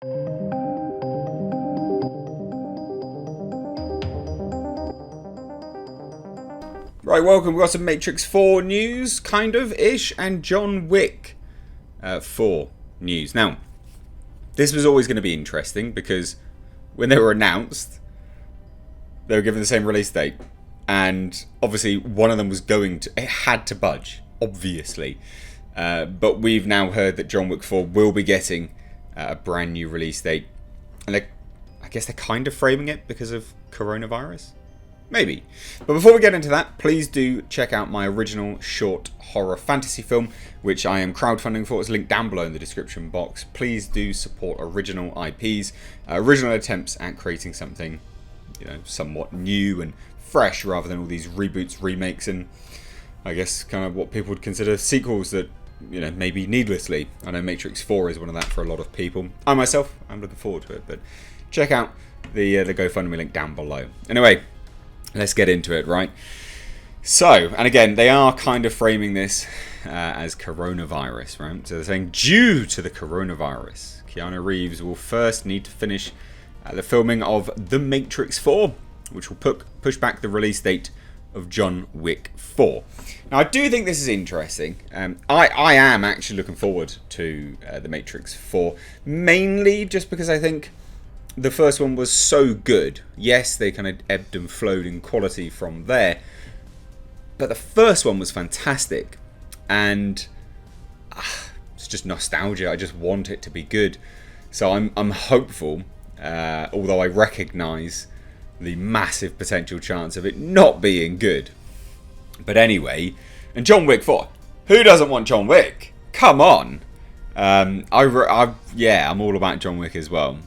Right, welcome. We've got some Matrix 4 news, kind of-ish, and John Wick 4 news. Now, this was always going to be interesting because when they were announced, they were given the same release date. And obviously, one of them was it had to budge, obviously. But we've now heard that John Wick 4 will be getting a brand new release date. And I guess they're kind of framing it because of coronavirus. Maybe. But before we get into that, please do check out my original short horror fantasy film, which I am crowdfunding for. It's linked down below in the description box. Please do support original IPs, original attempts at creating something, somewhat new and fresh rather than all these reboots, remakes, and I guess kind of what people would consider sequels that, maybe needlessly. I know Matrix 4 is one of that for a lot of people. I myself, I'm looking forward to it, but check out the GoFundMe link down below. Anyway, let's get into it, right? So, and again, they are kind of framing this as coronavirus, right? So they're saying, due to the coronavirus, Keanu Reeves will first need to finish the filming of The Matrix 4, which will push back the release date of John Wick 4. Now, I do think this is interesting. I am actually looking forward to The Matrix 4, mainly just because I think the first one was so good. Yes, they kind of ebbed and flowed in quality from there. But the first one was fantastic. And it's just nostalgia. I just want it to be good. So I'm hopeful, although I recognise the massive potential chance of it not being good. But anyway, and John Wick 4. Who doesn't want John Wick? Come on. I'm all about John Wick as well.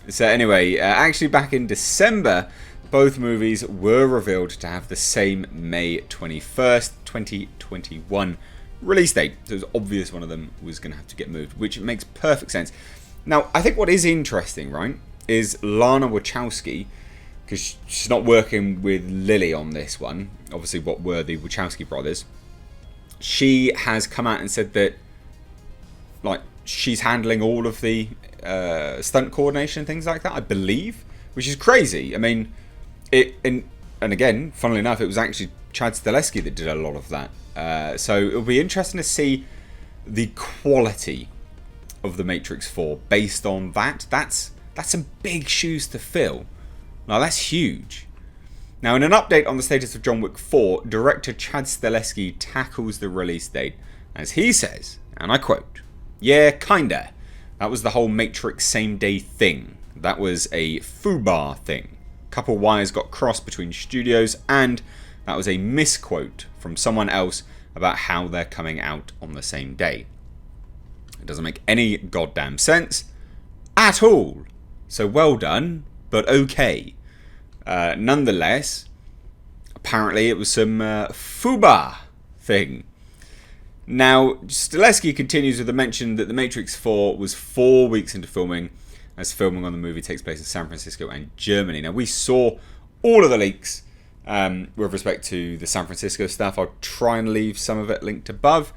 So anyway, actually back in December, both movies were revealed to have the same May 21st, 2021 release date. So it was obvious one of them was going to have to get moved, which makes perfect sense. Now, I think what is interesting, right, is Lana Wachowski, because she's not working with Lily on this one, obviously what were the Wachowski brothers. She has come out and said that, she's handling all of the stunt coordination and things like that, I believe, which is crazy. I mean, and again, funnily enough, it was actually Chad Stahelski that did a lot of that. So it'll be interesting to see the quality of The Matrix 4 based on that. That's some big shoes to fill. Now, that's huge. Now, in an update on the status of John Wick 4, director Chad Stahelski tackles the release date as he says, and I quote, "Yeah, kinda. That was the whole Matrix same-day thing. That was a foobar thing. Couple wires got crossed between studios, and that was a misquote from someone else about how they're coming out on the same day. It doesn't make any goddamn sense at all. So well done, but okay. Nonetheless, apparently it was some foobar thing." Now, Stahelski continues with the mention that The Matrix 4 was 4 weeks into filming, as filming on the movie takes place in San Francisco and Germany. Now, we saw all of the leaks with respect to the San Francisco stuff. I'll try and leave some of it linked above.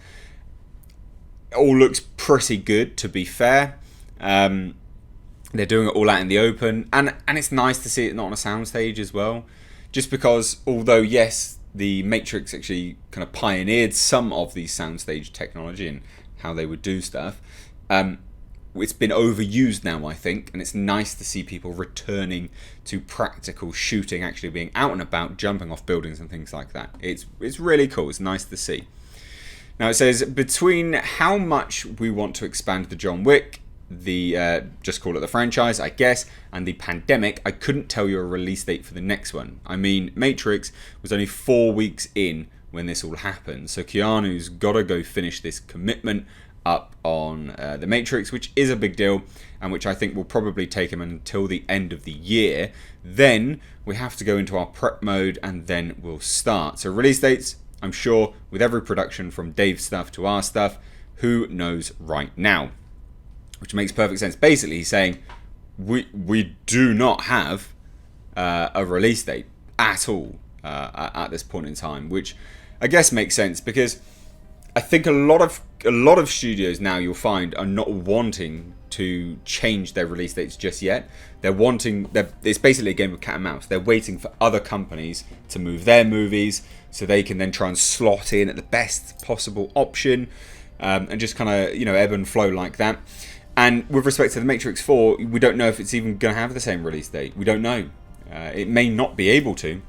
It all looks pretty good, to be fair. They're doing it all out in the open, and it's nice to see it not on a soundstage as well. Just because, although, yes, the Matrix actually kind of pioneered some of the soundstage technology and how they would do stuff. It's been overused now, I think, and it's nice to see people returning to practical shooting, actually being out and about, jumping off buildings and things like that. It's really cool. It's nice to see. Now, it says, between how much we want to expand the John Wick, just call it the franchise, I guess, and the pandemic, I couldn't tell you a release date for the next one. I mean, Matrix was only 4 weeks in when this all happened, so Keanu's got to go finish this commitment up on The Matrix, which is a big deal, and which I think will probably take him until the end of the year. Then we have to go into our prep mode, and then we'll start. So release dates, I'm sure, with every production from Dave's stuff to our stuff, who knows right now? Which makes perfect sense. Basically, he's saying we do not have a release date at all at this point in time, which I guess makes sense because I think a lot of studios now, you'll find, are not wanting to change their release dates just yet. It's basically a game of cat and mouse. They're waiting for other companies to move their movies so they can then try and slot in at the best possible option, and just kind of, ebb and flow like that. And with respect to The Matrix 4, we don't know if it's even going to have the same release date. We don't know. It may not be able to.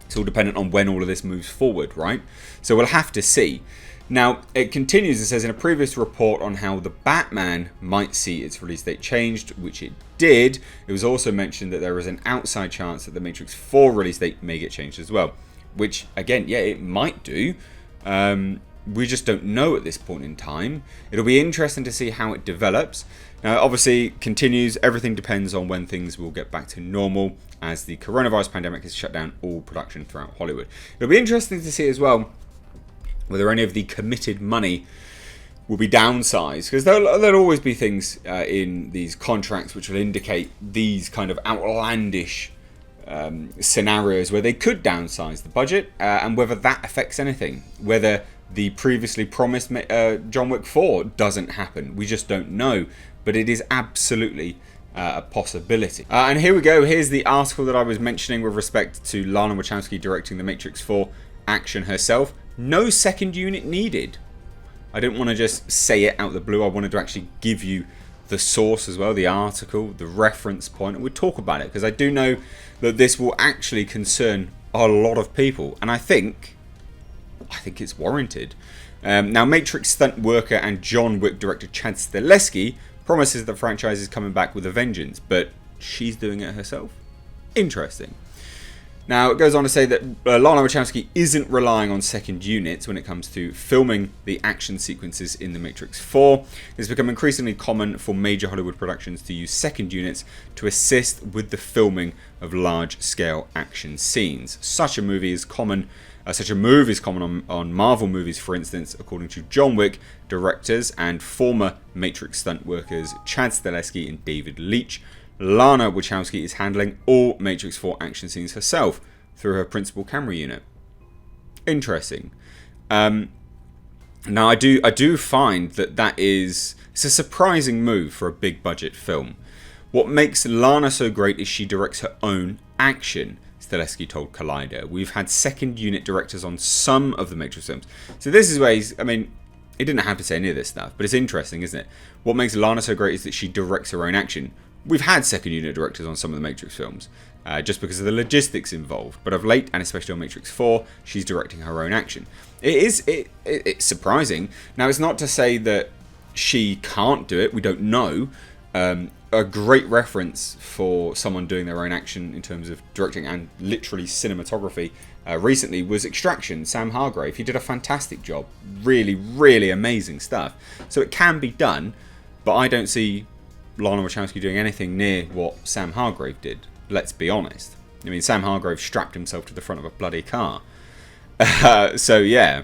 It's all dependent on when all of this moves forward, right? So we'll have to see. Now, it continues and says, in a previous report on how The Batman might see its release date changed, which it did, it was also mentioned that there is an outside chance that The Matrix 4 release date may get changed as well. Which, again, yeah, it might do. We just don't know at this point in time. It'll be interesting to see how it develops. Now, obviously, continues, everything depends on when things will get back to normal, as the coronavirus pandemic has shut down all production throughout Hollywood. It'll be interesting to see as well whether any of the committed money will be downsized, because there'll always be things in these contracts which will indicate these kind of outlandish scenarios where they could downsize the budget, and whether that affects anything, whether the previously promised John Wick 4 doesn't happen. We just don't know, but it is absolutely a possibility. And here we go. Here's the article that I was mentioning with respect to Lana Wachowski directing The Matrix 4 action herself. No second unit needed. I didn't want to just say it out the blue. I wanted to actually give you the source as well, the article, the reference point, and we'll talk about it, because I do know that this will actually concern a lot of people, and I think it's warranted. Now, Matrix stunt worker and John Wick director Chad Stahelski promises the franchise is coming back with a vengeance, but she's doing it herself. Interesting. Now, it goes on to say that Lana Wachowski isn't relying on second units when it comes to filming the action sequences in The Matrix 4. It's become increasingly common for major Hollywood productions to use second units to assist with the filming of large-scale action scenes. Such a move is common on Marvel movies, for instance, according to John Wick directors and former Matrix stunt workers Chad Stahelski and David Leitch. Lana Wachowski is handling all Matrix 4 action scenes herself through her principal camera unit. Interesting. Now, I do find that it's a surprising move for a big budget film. What makes Lana so great is she directs her own action, Stahelski told Collider. We've had second unit directors on some of the Matrix films. So this is where he didn't have to say any of this stuff, but it's interesting, isn't it? What makes Lana so great is that she directs her own action. We've had second unit directors on some of the Matrix films, just because of the logistics involved. But of late, and especially on Matrix 4, she's directing her own action. It's surprising. Now, it's not to say that she can't do it. We don't know. A great reference for someone doing their own action in terms of directing and literally cinematography recently was Extraction, Sam Hargrave. He did a fantastic job. Really, really amazing stuff. So it can be done, but I don't see Lana Wachowski doing anything near what Sam Hargrave did. Let's be honest. I mean, Sam Hargrave strapped himself to the front of a bloody car. So yeah.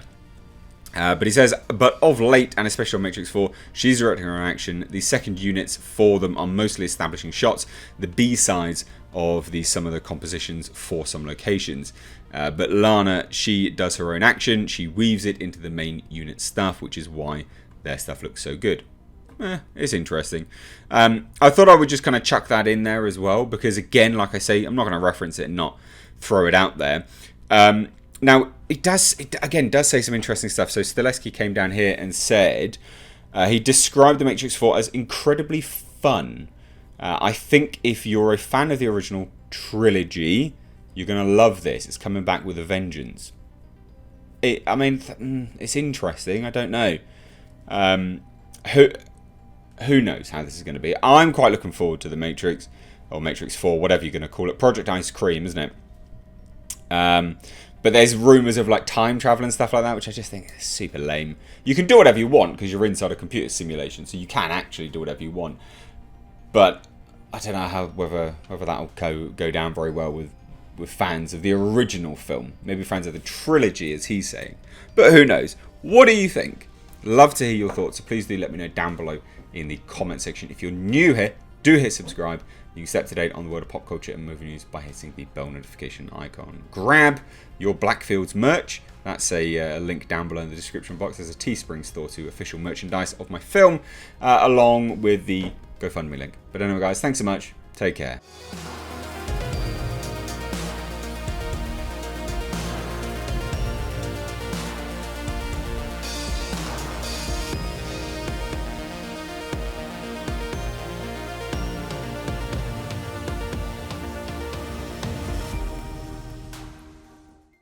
But he says, but of late, and especially on Matrix 4, she's directing her own action. The second units for them are mostly establishing shots, the B-sides of some of the compositions for some locations. But Lana, she does her own action. She weaves it into the main unit stuff, which is why their stuff looks so good. It's interesting. I thought I would just kind of chuck that in there as well, because again, like I say, I'm not going to reference it and not throw it out there. Now, it does say some interesting stuff. So Stahelski came down here and said he described The Matrix 4 as incredibly fun. I think if you're a fan of the original trilogy, you're going to love this. It's coming back with a vengeance. It's interesting. I don't know. Who knows how this is going to be. I'm quite looking forward to The Matrix, or Matrix 4, whatever you're going to call it. Project Ice Cream, isn't it? But there's rumours of like time travel and stuff like that, which I just think is super lame. You can do whatever you want because you're inside a computer simulation, so you can actually do whatever you want. But I don't know whether that'll go down very well with fans of the original film. Maybe fans of the trilogy, as he's saying. But who knows? What do you think? Love to hear your thoughts, so please do let me know down below in the comment section. If you're new here, do hit subscribe. You can stay up to date on the world of pop culture and movie news by hitting the bell notification icon. Grab your Blackfields merch. That's a link down below in the description box. There's a Teespring store to official merchandise of my film, along with the GoFundMe link. But anyway, guys, thanks so much. Take care.